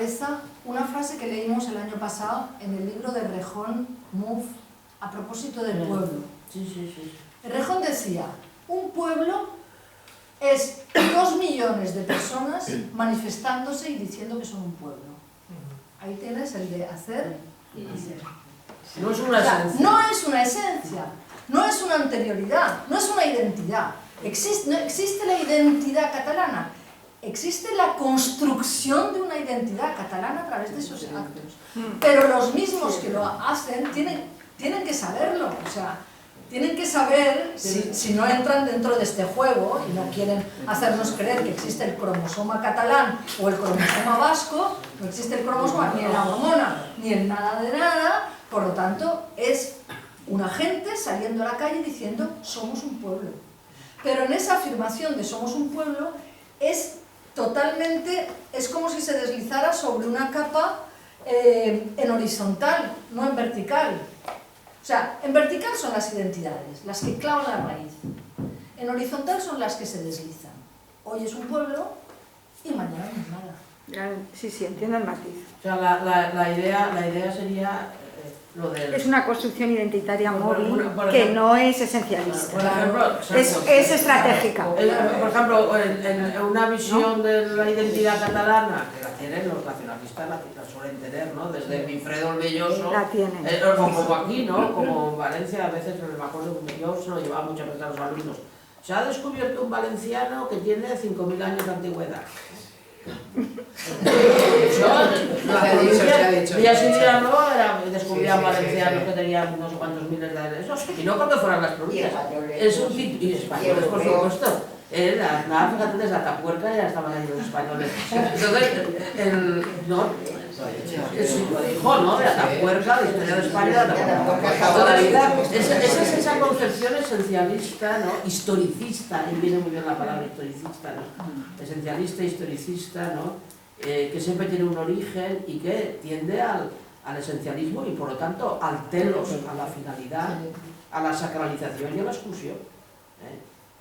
cabeza una frase que leímos el año pasado en el libro de Rejón, Muf, a propósito del pueblo. Sí. Rejón decía, un pueblo es 2 millones de personas manifestándose y diciendo que son un pueblo. Ahí tienes el de hacer y ser. No es una esencia. No es una esencia, no es una anterioridad, no es una identidad. No existe la identidad catalana, existe la construcción de una identidad catalana a través de esos actos. Pero los mismos que lo hacen tienen que saberlo, o sea, tienen que saber, si no entran dentro de este juego y no quieren hacernos creer que existe el cromosoma catalán o el cromosoma vasco, no existe el cromosoma ni en la hormona, ni en nada de nada, por lo tanto es una gente saliendo a la calle diciendo somos un pueblo. Pero en esa afirmación de somos un pueblo es como si se deslizara sobre una capa en horizontal, no en vertical. O sea, en vertical son las identidades, las que clavan la raíz. En horizontal son las que se deslizan. Hoy es un pueblo y mañana no es nada. Sí, entiendo el matiz. O sea, la idea sería lo del... Es una construcción identitaria móvil por que ejemplo, no es esencialista. Por ejemplo, Es estratégica. Por ejemplo, en una visión de la identidad catalana, que la tienen los nacionalistas, la suelen tener, ¿no? Desde Wilfredo el Belloso, La tienen. como aquí, ¿no? Como en Valencia, a veces me acuerdo que yo se lo llevaba muchas veces a los alumnos. Se ha descubierto un valenciano que tiene 5.000 años de antigüedad. Día sí, día no, descubrían valencianos que tenían unos cuantos miles de años, y no porque fueran las provincias, es un título, y españoles por supuesto, nada, fíjate, desde Atapuerca ya estaban ahí los españoles, entonces, lo dijo, ¿no? De Atapuerca, la historia de España, de Atapuerca, toda la vida, esa concepción esencialista, ¿no? Historicista, ahí viene muy bien la palabra historicista, ¿no? Esencialista, historicista, ¿no? Que siempre tiene un origen y que tiende al esencialismo y por lo tanto al telos, a la finalidad, a la sacralización y a la exclusión.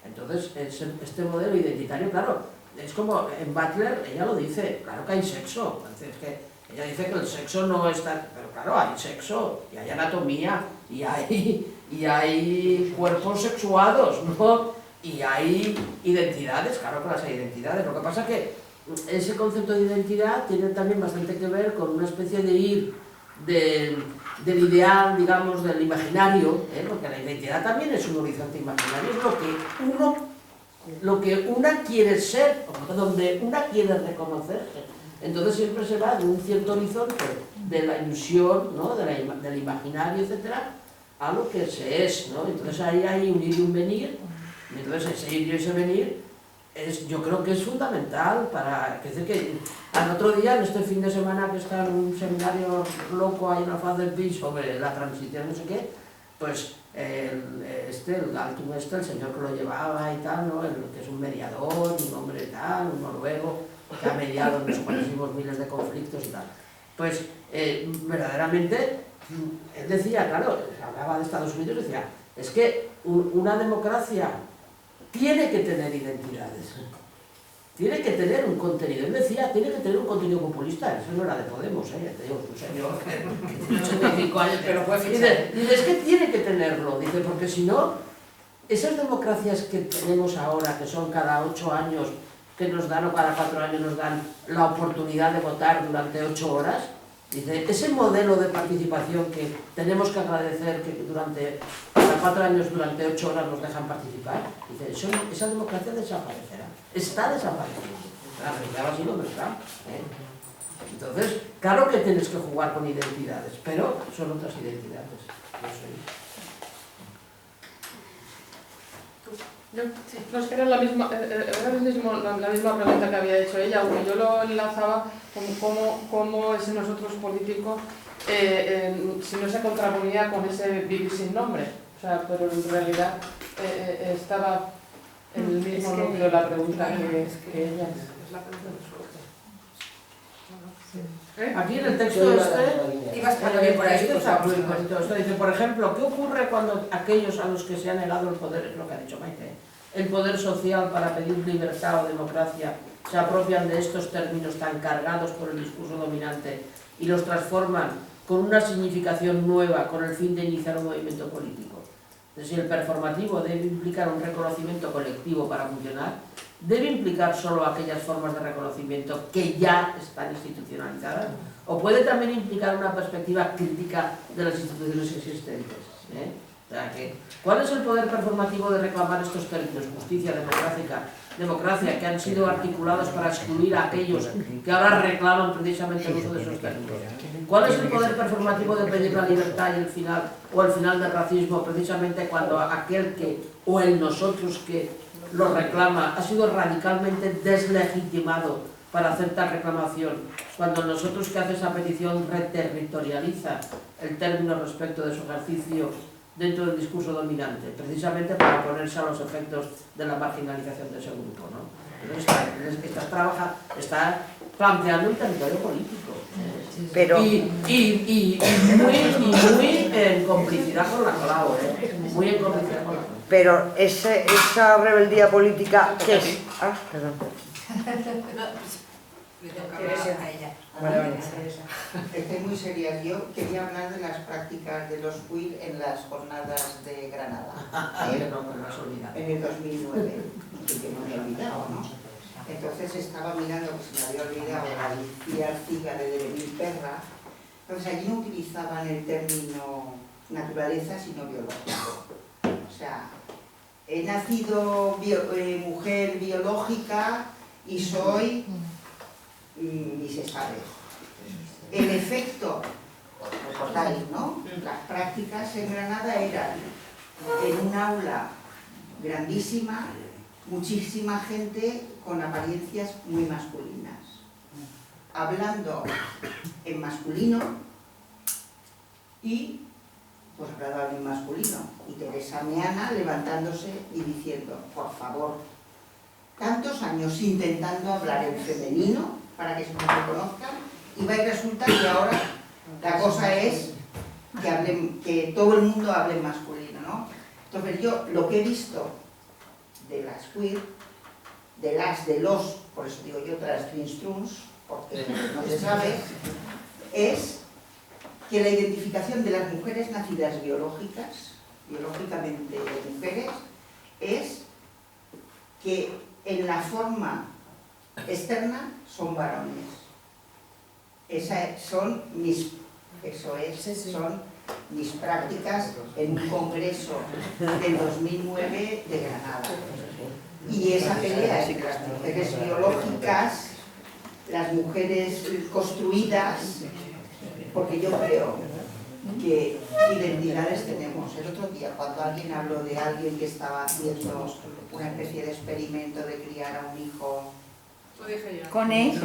Entonces, este modelo identitario, claro, es como en Butler, ella lo dice, claro que hay sexo, es que ella dice que el sexo no está, pero claro, hay sexo y hay anatomía y hay cuerpos sexuados, ¿no? Y hay identidades, claro que las hay identidades, lo que pasa es que ese concepto de identidad tiene también bastante que ver con una especie de ir del ideal, digamos, del imaginario, porque la identidad también es un horizonte imaginario, es lo que una quiere ser, o donde una quiere reconocerse. Entonces siempre se va de un cierto horizonte de la ilusión, ¿no? del imaginario, etcétera, a lo que se es, ¿no? Entonces ahí hay un ir y un venir, y entonces ese ir y ese venir yo creo que es fundamental para... Es decir, que al otro día, en este fin de semana que está en un seminario loco ahí en la faz del PIS sobre la transición, no sé qué, pues el Galtung el señor que lo llevaba y tal, ¿no? Que es un mediador, un hombre tal, un noruego, que ha mediado en los cuantísimos miles de conflictos y tal. Pues verdaderamente, él decía, claro, hablaba de Estados Unidos, decía, es que una democracia tiene que tener identidades, tiene que tener un contenido. Él decía, tiene que tener un contenido populista, eso no era de Podemos, te digo, un señor que tiene 85 años, pero dice, es que tiene que tenerlo, dice, porque si no, esas democracias que tenemos ahora, que son cada 8 años, que nos dan, o cada 4 años nos dan la oportunidad de votar durante 8 horas, dice, ese modelo de participación que tenemos que agradecer que durante cada 4 años, durante 8 horas nos dejan participar, dice, esa democracia desaparecerá, está desapareciendo. La realidad así lo está. Entonces, claro que tienes que jugar con identidades, pero son otras identidades. No, es que era la misma pregunta que había hecho ella, aunque yo lo enlazaba con cómo ese nosotros político, si no se contraponía con ese vivir sin nombre, o sea, pero en realidad estaba en el mismo núcleo la pregunta que ella. Aquí en el texto dice, por ejemplo, ¿qué ocurre cuando aquellos a los que se ha negado el poder, es lo que ha dicho Maite, el poder social para pedir libertad o democracia, se apropian de estos términos tan cargados por el discurso dominante y los transforman con una significación nueva con el fin de iniciar un movimiento político. Si el performativo debe implicar un reconocimiento colectivo para funcionar, debe implicar solo aquellas formas de reconocimiento que ya están institucionalizadas, o puede también implicar una perspectiva crítica de las instituciones existentes. O sea, ¿cuál es el poder performativo de reclamar estos términos? Justicia, democracia, que han sido articulados para excluir a aquellos que ahora reclaman precisamente el uso de esos términos. ¿Cuál es el poder performativo de pedir la libertad y el final del racismo, precisamente cuando aquel que, o el nosotros que lo reclama, ha sido radicalmente deslegitimado para hacer tal reclamación, cuando nosotros que hace esa petición reterritorializa el término respecto de su ejercicio dentro del discurso dominante, precisamente para oponerse a los efectos de la marginalización de ese grupo, ¿no? Entonces, está planteando un territorio político. Pero... Y muy en complicidad con la CLAO, muy en complicidad con la CLAO. Pero esa rebeldía política, ¿qué es? Ah, perdón. Estoy muy seria. Yo quería hablar de las prácticas de los queer en las jornadas de Granada. En el 2009, que yo no me he olvidado, ¿no? Entonces estaba mirando, que se me había olvidado, la Alicia Artiga de Deremil Perra. Entonces allí no utilizaban el término naturaleza, sino biológico. O sea, he nacido mujer biológica y soy bisexual. El efecto, recordáis, ¿no? Las prácticas en Granada eran en un aula grandísima, muchísima gente con apariencias muy masculinas, hablando en masculino y pues hablaba en masculino, y Teresa Meana levantándose y diciendo, por favor, tantos años intentando hablar en femenino para que se me reconozcan, y va y resulta que ahora la cosa es que todo el mundo hable en masculino, ¿no? Entonces yo lo que he visto de las queer, de los, por eso digo yo transtrums, porque no se sabe, es que la identificación de las mujeres nacidas biológicamente mujeres, es que en la forma externa son varones. Son mis prácticas en un congreso del 2009 de Granada. Y esa pelea entre las mujeres biológicas, las mujeres construidas, porque yo creo que identidades tenemos. El otro día, cuando alguien habló de alguien que estaba haciendo una especie de experimento de criar a un hijo... ¿Con E?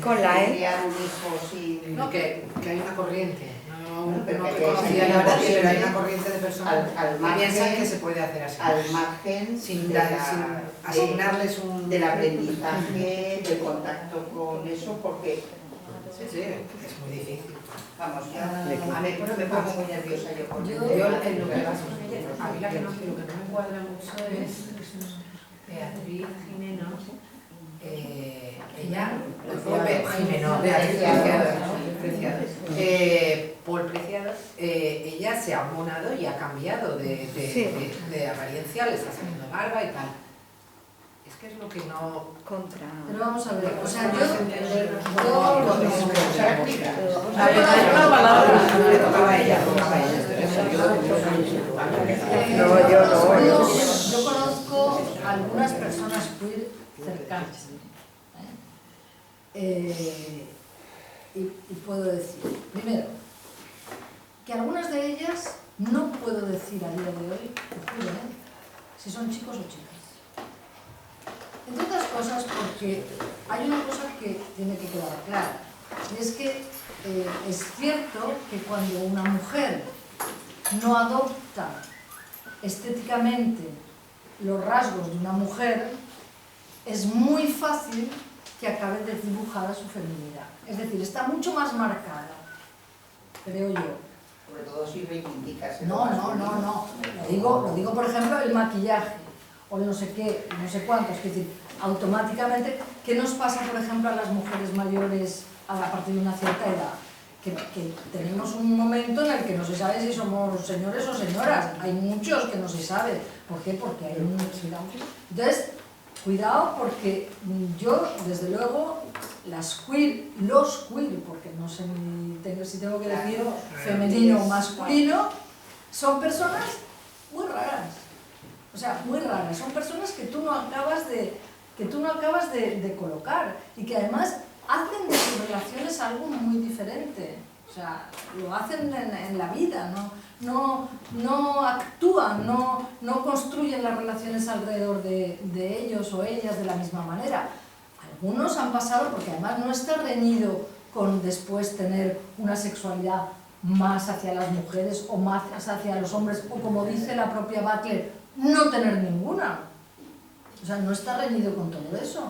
¿Con la E? Criar un hijo sin... No, que hay una corriente. No pero te conocía yo a nadie, pero hay una corriente de personas que piensan que se puede hacer así. Al margen sin asignarles un... del aprendizaje, del contacto con eso, porque... Sí, es muy difícil. Vamos, ya a mí me pongo muy nerviosa yo con Yo en lo que a mí lo que no me cuadra mucho es Beatriz Jimeno. Ella, Paul Preciado, ella se ha monado y ha cambiado de apariencia, le está saliendo barba y tal. Es que es lo que no... Pero vamos a ver, o sea, yo conozco a algunas personas queer cercanas y puedo decir, primero, que algunas de ellas no puedo decir a día de hoy si son chicos o chicas. Entre otras cosas porque hay una cosa que tiene que quedar clara, y es que es cierto que cuando una mujer no adopta estéticamente los rasgos de una mujer, es muy fácil que acabe desdibujada su feminidad. Es decir, está mucho más marcada, creo yo. Sobre todo si reivindicas. No. Lo digo, por ejemplo, el maquillaje, o el no sé qué, no sé cuántos. Es decir, automáticamente. ¿Qué nos pasa, por ejemplo, a las mujeres mayores a partir de una cierta edad? Que tenemos un momento en el que no se sabe si somos señores o señoras. Hay muchos que no se sabe. ¿Por qué? Porque hay un... Entonces, cuidado, porque yo, desde luego, los queer, porque no sé si tengo que decir femenino o masculino, son personas muy raras. O sea, muy raras. Son personas que tú no acabas de colocar y que además hacen de sus relaciones algo muy diferente. O sea, lo hacen en la vida, no actúan, no construyen las relaciones alrededor de ellos o ellas de la misma manera. Algunos han pasado, porque además no está reñido con después tener una sexualidad más hacia las mujeres o más hacia los hombres, o como dice la propia Butler, no tener ninguna. O sea, no está reñido con todo eso.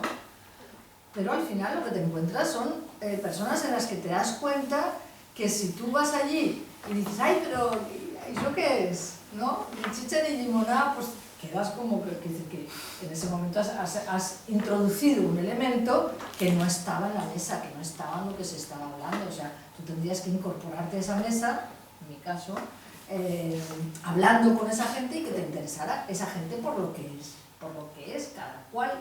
Pero al final lo que te encuentras son personas en las que te das cuenta que si tú vas allí y dices, ay, pero ¿eso qué es? ¿No? Ni chicha ni limonada, pues quedas como que en ese momento has introducido un elemento que no estaba en la mesa, que no estaba en lo que se estaba hablando. O sea, tú tendrías que incorporarte a esa mesa, en mi caso, hablando con esa gente y que te interesara esa gente por lo que es, cada cual,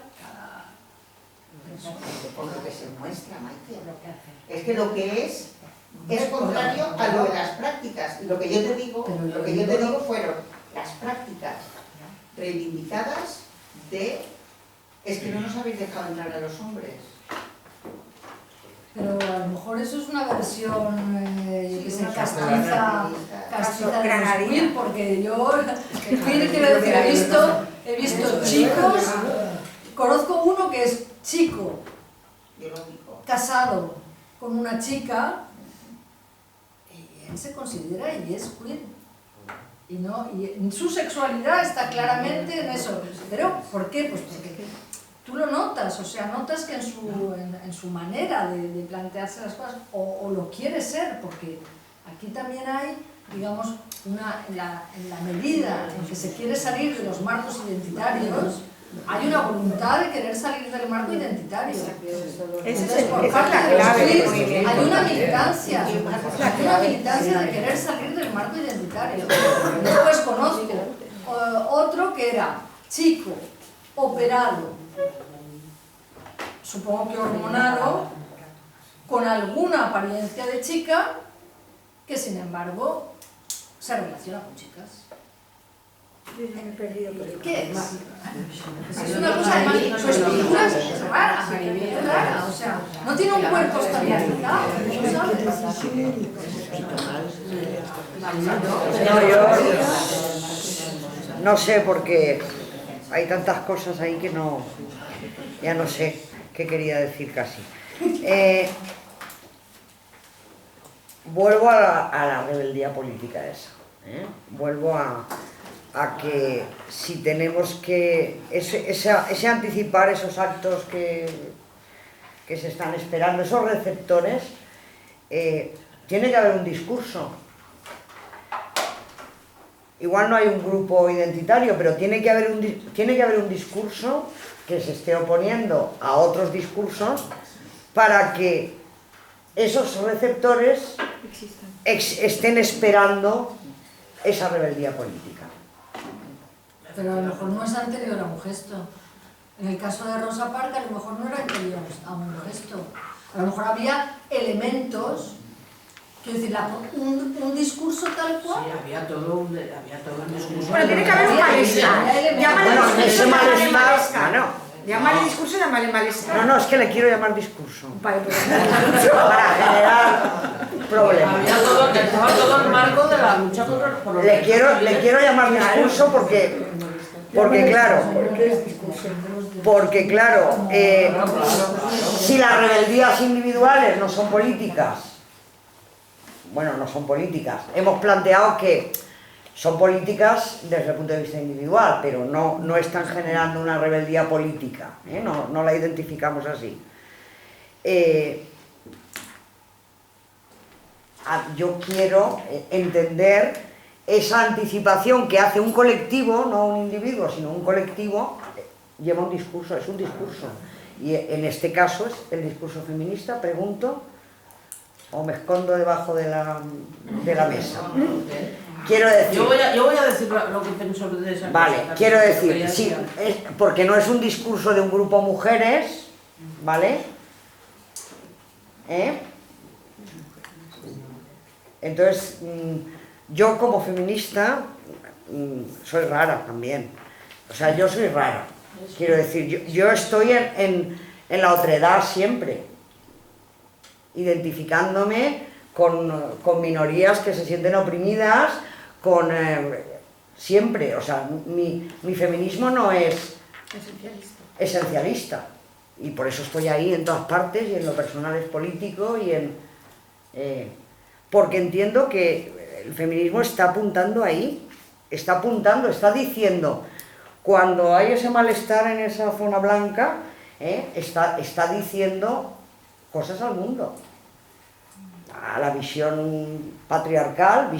por lo que se muestra, Maite. por lo que hace. Es que lo que es contrario a lo de las prácticas. Y lo que yo te digo, fueron las prácticas reivindicadas de es que no nos habéis dejado entrar a los hombres. Pero a lo mejor eso es una versión que se castiza de los queer, porque yo, queer, quiero decir, he visto chicos, conozco uno que es chico, casado con una chica, y él se considera y es queer. Y en su sexualidad está claramente en eso. ¿Pero por qué? Pues porque tú lo notas, o sea, notas que en su manera de plantearse las cosas, o lo quiere ser, porque aquí también hay, digamos, en la medida en que se quiere salir de los marcos identitarios, hay una voluntad de querer salir del marco identitario. Entonces, por parte de los queers, hay una militancia de querer salir del marco identitario. Después conozco otro que era chico, operado, supongo que hormonado, con alguna apariencia de chica, que sin embargo se relaciona con chicas. ¿Qué es? Es una cosa, además, su estructura es rara, o sea, no tiene un cuerpo estabilizado, ¿no sabes? No, yo no sé, porque hay tantas cosas ahí que ya no sé qué quería decir casi. Vuelvo a la rebeldía política esa, vuelvo a que si tenemos que ese anticipar esos actos que se están esperando, esos receptores, tiene que haber un discurso. Igual no hay un grupo identitario, pero tiene que haber un discurso que se esté oponiendo a otros discursos para que esos receptores estén esperando esa rebeldía política. Pero a lo mejor no es anterior a un gesto. En el caso de Rosa Parks, a lo mejor no era anterior a un gesto. A lo mejor había elementos, quiero decir, un discurso tal cual. Sí, había todo un discurso. Bueno, tiene que haber un malestar. Llámale Ese malestar, llámale discurso, llámale malestar. No, es que le quiero llamar discurso. Vale, pues Para generar problemas. Estaba todo el marco de la lucha por los Le quiero llamar discurso porque claro, si las rebeldías individuales no son políticas, hemos planteado que son políticas desde el punto de vista individual, pero no están generando una rebeldía política, no la identificamos así. Yo quiero entender esa anticipación que hace un colectivo, no un individuo, sino un colectivo, lleva un discurso, es un discurso. Y en este caso es el discurso feminista, pregunto, o me escondo debajo de la mesa. Quiero decir... Yo voy a decir lo que pienso de esa cosa. Vale, quiero decir, sí, porque no es un discurso de un grupo mujeres, ¿vale? Entonces, yo como feminista soy rara también. O sea, yo soy rara. Quiero decir, yo estoy en la otredad siempre, identificándome con minorías que se sienten oprimidas, siempre. O sea, mi feminismo no es esencialista. Y por eso estoy ahí en todas partes, y en lo personal es político, porque entiendo que el feminismo está apuntando ahí, está diciendo, cuando hay ese malestar en esa zona blanca, está diciendo cosas al mundo, a la visión patriarcal,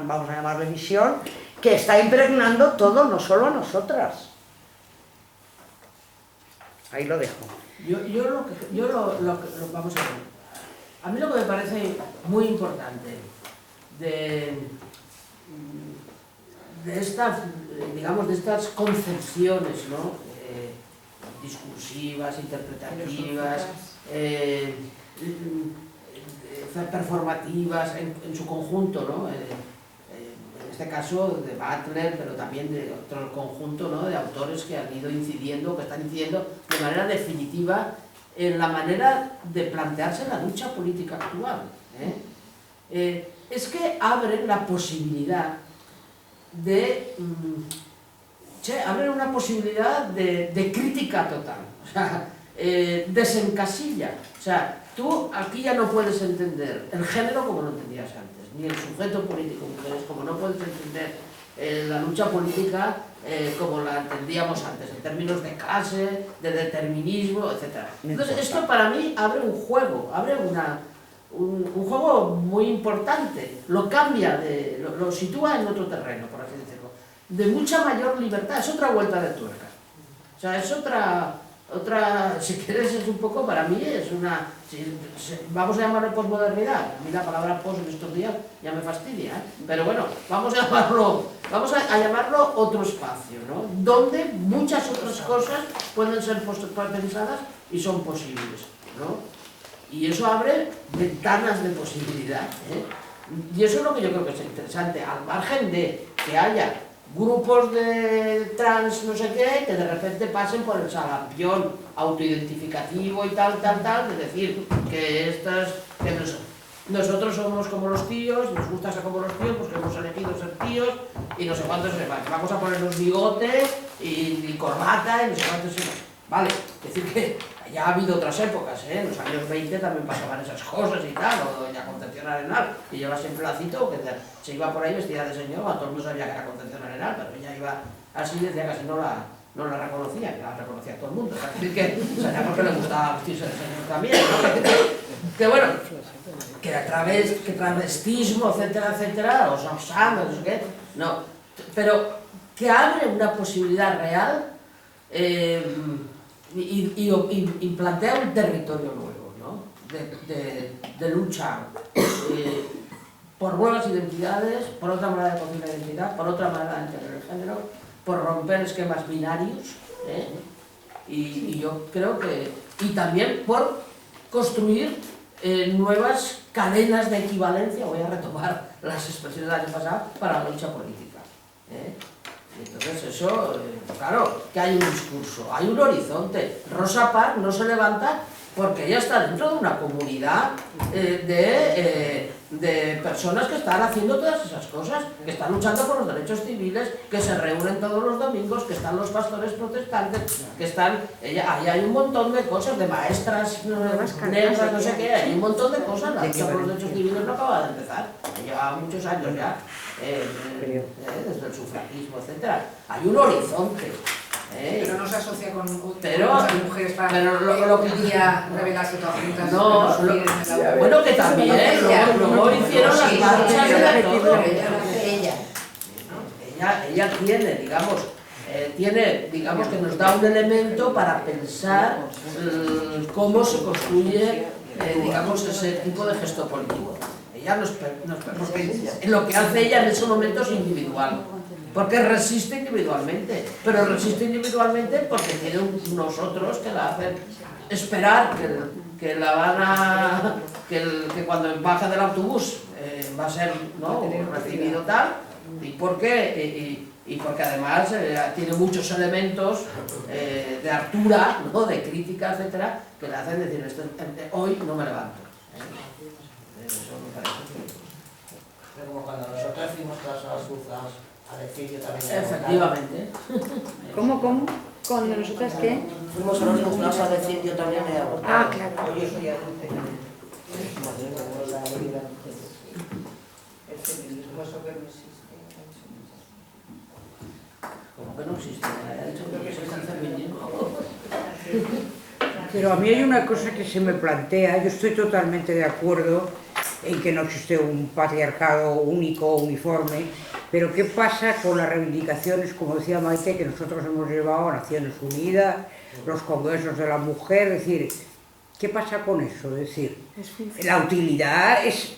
vamos a llamarle visión, que está impregnando todo, no solo a nosotras. Ahí lo dejo. Vamos a ver. A mí lo que me parece muy importante de estas, digamos, de estas concepciones, ¿no? Discursivas, interpretativas, performativas en su conjunto, ¿no? En este caso de Butler, pero también de otro conjunto, ¿no? De autores que han ido incidiendo, que están incidiendo de manera definitiva en la manera de plantearse la lucha política actual. Es que abren la posibilidad de crítica total, o sea, desencasilla. O sea, tú aquí ya no puedes entender el género como lo entendías antes, ni el sujeto político mujeres, como no puedes entender la lucha política como la entendíamos antes, en términos de clase, de determinismo, etc. Entonces, esto para mí abre un juego, un juego muy importante, lo cambia, lo sitúa en otro terreno, por así decirlo, de mucha mayor libertad, es otra vuelta de tuerca. O sea, es otra, si quieres, es un poco, para mí es una, vamos a llamarlo posmodernidad. A mí la palabra post en estos días ya me fastidia, pero bueno, vamos a llamarlo otro espacio, ¿no? Donde muchas otras cosas pueden ser pensadas y son posibles, ¿no? Y eso abre ventanas de posibilidad, y eso es lo que yo creo que es interesante, al margen de que haya grupos de trans no sé qué, que de repente pasen por el salampión autoidentificativo y tal, es decir, que nosotros somos como los tíos, nos gusta ser como los tíos, pues que hemos elegido ser tíos, y no sé cuántos se van, vamos a ponernos bigotes y corbata y no sé cuántos se van. Vale, es decir que ya ha habido otras épocas, en los años 20 también pasaban esas cosas y tal, o doña Concepción Arenal, que lleva siempre lacito, que se iba por ahí vestida de señor, todo el mundo sabía que era Concepción Arenal, pero ella iba así, decía casi no la reconocía, que la reconocía todo el mundo, es decir que sabía porque le gustaba vestirse de señor también, ¿no? Que bueno, que travestismo, etcétera, o Samsung, no sé qué, no, pero que abre una posibilidad real y plantea un territorio nuevo, ¿no? de lucha por nuevas identidades, por otra manera de concebir la identidad, por otra manera de entender el género, por romper esquemas binarios, y yo creo que, y también por construir nuevas cadenas de equivalencia, voy a retomar las expresiones del año pasado, para la lucha política. Entonces eso, claro, que hay un discurso, hay un horizonte. Rosa Parks no se levanta porque ella está dentro de una comunidad de personas que están haciendo todas esas cosas, que están luchando por los derechos civiles, que se reúnen todos los domingos, que están los pastores protestantes, que están, ahí hay un montón de cosas, de maestras negras, no sé qué, hay un montón de cosas. La lucha por los derechos civiles no acaba de empezar, lleva muchos años ya, desde el sufragismo, etc. Hay un horizonte. Pero no se asocia con pero, muchas mujeres para lo que quería revelarse todas juntas. No, bueno, que también, luego hicieron las marchas de todo. Ella tiene, digamos, tiene, digamos que nos da un elemento para pensar cómo se construye, digamos, ese tipo de gesto político. Ella porque lo que hace ella en ese momento es individual, porque resiste individualmente, pero resiste individualmente porque tiene unos otros que la hacen esperar que la van a... que cuando baja del autobús va a ser, ¿no?, recibido tal, y porque además tiene muchos elementos de altura, ¿no?, de crítica, etcétera, que le hacen decir, hoy no me levanto. Eso me parece. Pero como cuando nosotros fuimos todas las cruzas a decir yo también... Efectivamente. ¿Cómo? ¿Con nosotras qué? Fuimos a los juzgados a decir yo también he abortado. Ah, claro. Yo soy adulta. El feminismo, eso que no existe. Como que no existe, ha dicho que existe el feminismo. Pero a mí hay una cosa que se me plantea, yo estoy totalmente de acuerdo en que no existe un patriarcado único, uniforme, pero ¿qué pasa con las reivindicaciones, como decía Maite, que nosotros hemos llevado a Naciones Unidas, los congresos de la mujer? Es decir, ¿qué pasa con eso? Es decir, la utilidad es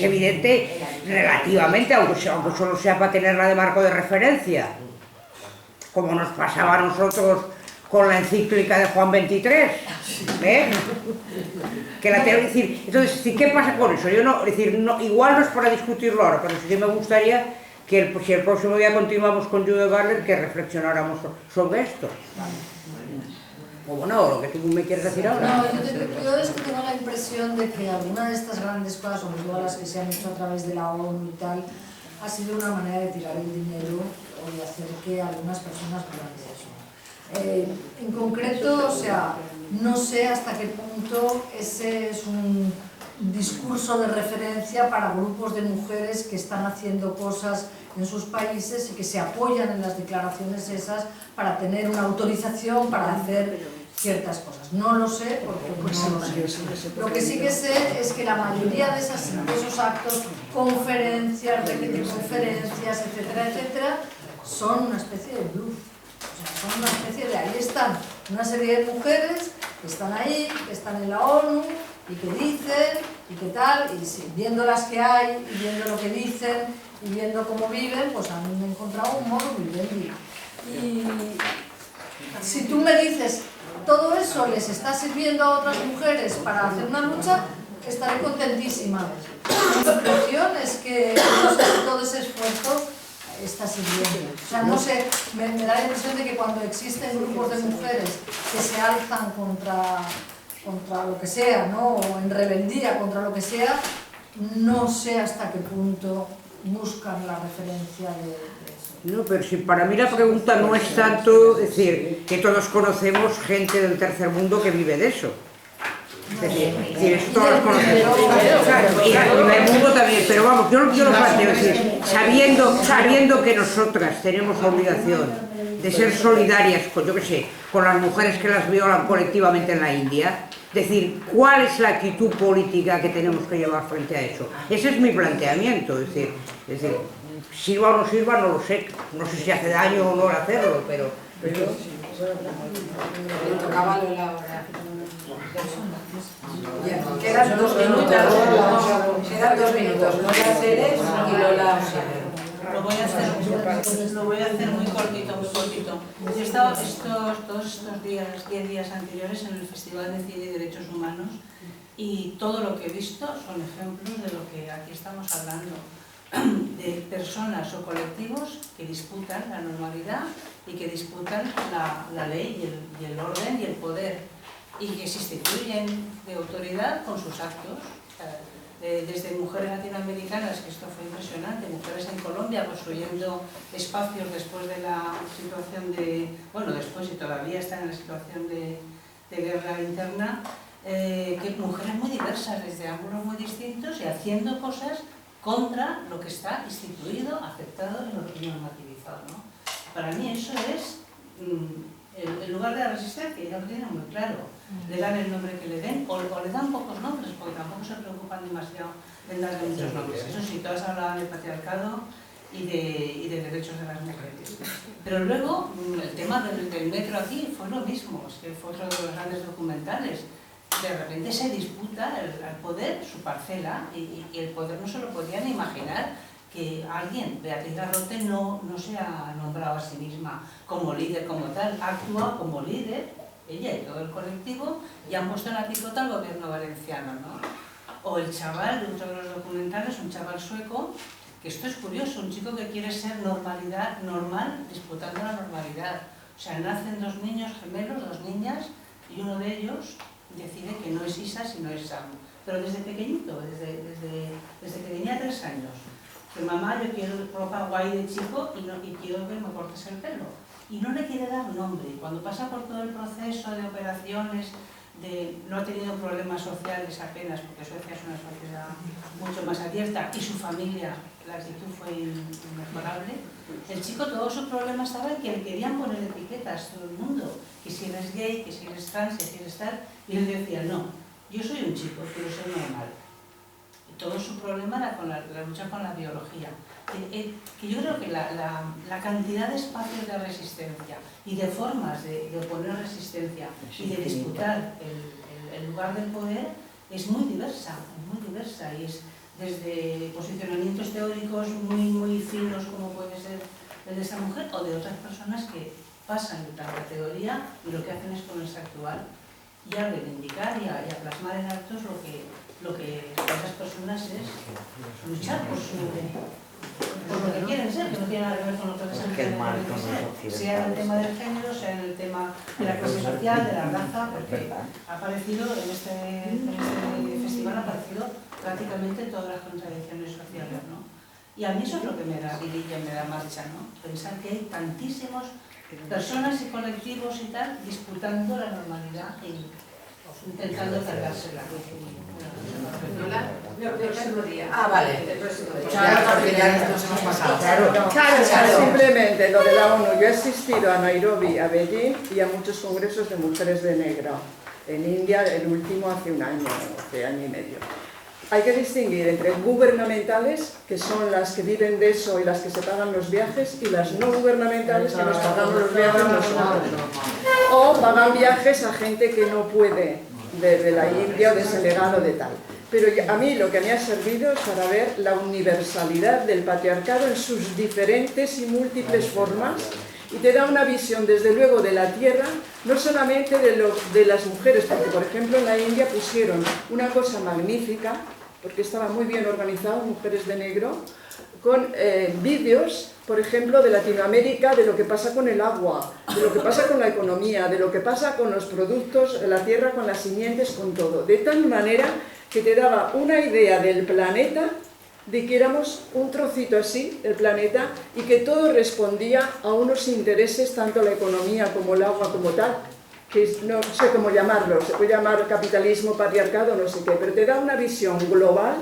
evidente relativamente, aunque solo sea para tenerla de marco de referencia, como nos pasaba a nosotros con la encíclica de Juan XXIII, que la tengo que decir. Entonces, ¿qué pasa con eso? Yo no, es decir, no, igual no es para discutirlo ahora, pero sí me gustaría que si el próximo día continuamos con Judith Butler, que reflexionáramos sobre esto. O bueno, lo que tú me quieres decir ahora. No, yo es que tengo la impresión de que alguna de estas grandes cosas, sobre todo las que se han hecho a través de la ONU y tal, ha sido una manera de tirar el dinero o de hacer que algunas personas vivan de eso. En concreto, o sea, no sé hasta qué punto ese es un discurso de referencia para grupos de mujeres que están haciendo cosas en sus países y que se apoyan en las declaraciones esas para tener una autorización para hacer ciertas cosas. No lo sé porque no lo sé. Lo que sí que sé es que la mayoría de esos actos, conferencias, conferencias, etcétera, etcétera, son una especie de bluff. O sea, son una especie de... Ahí están una serie de mujeres que están ahí, que están en la ONU y que dicen y que tal, y sí, viendo las que hay y viendo lo que dicen y viendo cómo viven, pues a mí me he encontrado un modo vivendi. Y si tú me dices, todo eso les está sirviendo a otras mujeres para hacer una lucha, estaré contentísima. Mi conclusión es que todo ese esfuerzo está sirviendo. O sea, no sé, me da la impresión de que cuando existen grupos de mujeres que se alzan contra lo que sea, ¿no?, o en rebeldía contra lo que sea, no sé hasta qué punto buscan la referencia de eso. No, pero si para mí la pregunta no es tanto decir que todos conocemos gente del tercer mundo que vive de eso. Es decir, todos los conocemos. Y en el mundo también, pero vamos, yo lo planteo, es decir, sabiendo que nosotras tenemos la obligación de ser solidarias con, yo qué sé, con las mujeres que las violan colectivamente en la India, decir, ¿cuál es la actitud política que tenemos que llevar frente a eso? Ese es mi planteamiento, es decir, sirva o no sirva, no lo sé, no sé si hace daño o no hacerlo, pero... Tocaba Lola ahora. Quedan 2 minutos. Quedan 2 minutos. Lola Ceres y Lola Osierer. Lo voy a hacer muy cortito, muy cortito. Yo he estado todos estos días, 10 días anteriores en el Festival de Cine y Derechos Humanos y todo lo que he visto son ejemplos de lo que aquí estamos hablando, de personas o colectivos que disputan la normalidad y que disputan la ley y el orden y el poder y que se instituyen de autoridad con sus actos. Desde mujeres latinoamericanas, que esto fue impresionante, mujeres en Colombia construyendo espacios después de la situación de, bueno, después y todavía están en la situación de guerra interna, que mujeres muy diversas, desde ángulos muy distintos y haciendo cosas contra lo que está instituido, aceptado y normativizado, ¿no? Para mí eso es el lugar de la resistencia, ya lo tienen muy claro. Le dan el nombre que le den, o le dan pocos nombres, porque tampoco se preocupan demasiado en darle muchos nombres. Eso sí, todas hablaban del patriarcado y de derechos de las mujeres. Pero luego, el tema del metro aquí fue lo mismo, es que fue otro de los grandes documentales. De repente se disputa al poder su parcela y el poder no se lo podían imaginar que alguien, Beatriz Garrote, no se ha nombrado a sí misma como líder, como tal, actúa como líder, ella y todo el colectivo, y han puesto en la picota al gobierno valenciano, ¿no? O el chaval de otro de los documentales, un chaval sueco, que esto es curioso, un chico que quiere ser normal, disputando la normalidad. O sea, nacen dos niños gemelos, dos niñas, y uno de ellos decide que no es Isa, sino es Sam. Pero desde pequeñito, desde que tenía 3 años. Que mamá, yo quiero ropa guay de chico y quiero que me cortes el pelo. Y no le quiere dar nombre. Y cuando pasa por todo el proceso de operaciones, no ha tenido problemas sociales apenas, porque Suecia es una sociedad mucho más abierta, y su familia, la actitud fue inmejorable. El chico, todo su problema estaba en que le querían poner etiquetas todo el mundo, que si eres gay, que si eres trans, que si eres tal, y él decía, no, yo soy un chico, quiero ser normal. Y todo su problema era con la lucha con la biología. Que yo creo que la cantidad de espacios de resistencia y de formas de oponer resistencia y de disputar el lugar del poder es muy diversa, y es desde posicionamientos teóricos muy finos, como puede ser el de esa mujer, o de otras personas que pasan de tanta teoría y lo que hacen es ponerse a actuar y a reivindicar y a plasmar en actos lo que para esas personas es luchar por lo que quieren ser, que no tiene nada que ver con lo que les han ser, sea en el tema del género, sea en el tema de la clase social, de la raza, porque ha aparecido en este festival, ha aparecido prácticamente todas las contradicciones sociales, ¿no? Y a mí eso es lo que me da vidilla, me da marcha, ¿no? Pensar que hay tantísimas personas y colectivos y tal disputando la normalidad y intentando cargársela. El próximo día. Ah, vale. El próximo día. Claro, Porque ya nos hemos pasado. Claro, simplemente lo de la ONU. Yo he asistido a Nairobi, a Beijing y a muchos congresos de mujeres de negro. En India, el último hace un año, hace año y medio. Hay que distinguir entre gubernamentales, que son las que viven de eso y las que se pagan los viajes, y las no gubernamentales, que nos pagamos los viajes nosotros. O pagan viajes a gente que no puede, de la India o de Senegal o de tal. Pero a mí lo que me ha servido es para ver la universalidad del patriarcado en sus diferentes y múltiples formas, y te da una visión desde luego de la tierra, no solamente de las mujeres, porque por ejemplo en la India pusieron una cosa magnífica, porque estaba muy bien organizado, Mujeres de Negro, con vídeos, por ejemplo, de Latinoamérica, de lo que pasa con el agua, de lo que pasa con la economía, de lo que pasa con los productos de la tierra, con las simientes, con todo. De tal manera que te daba una idea del planeta, de que éramos un trocito así del planeta y que todo respondía a unos intereses, tanto la economía como el agua como tal, que no sé cómo llamarlo, se puede llamar capitalismo, patriarcado, no sé qué, pero te da una visión global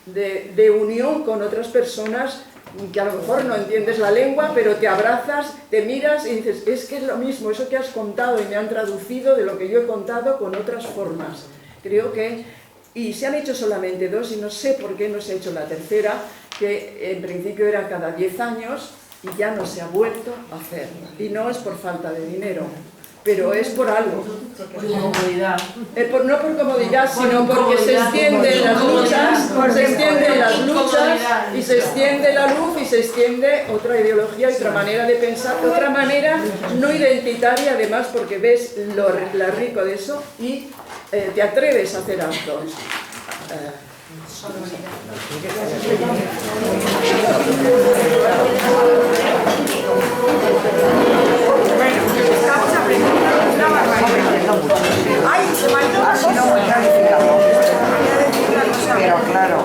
de unión con otras personas que a lo mejor no entiendes la lengua, pero te abrazas, te miras y dices, es que es lo mismo, eso que has contado y me han traducido de lo que yo he contado con otras formas. Creo que, y se han hecho solamente 2 y no sé por qué no se ha hecho la tercera, que en principio era cada 10 años y ya no se ha vuelto a hacer. Y no es por falta de dinero, pero es por algo. Por incomodidad. No por comodidad, sino porque se extienden las luchas, y se extiende la luz y se extiende otra ideología y otra manera de pensar, otra manera no identitaria además, porque ves lo rico de eso y te atreves a hacer actos. Estamos aprendiendo una barbaridad. Ay, se me ha ido una cosa. Pero claro.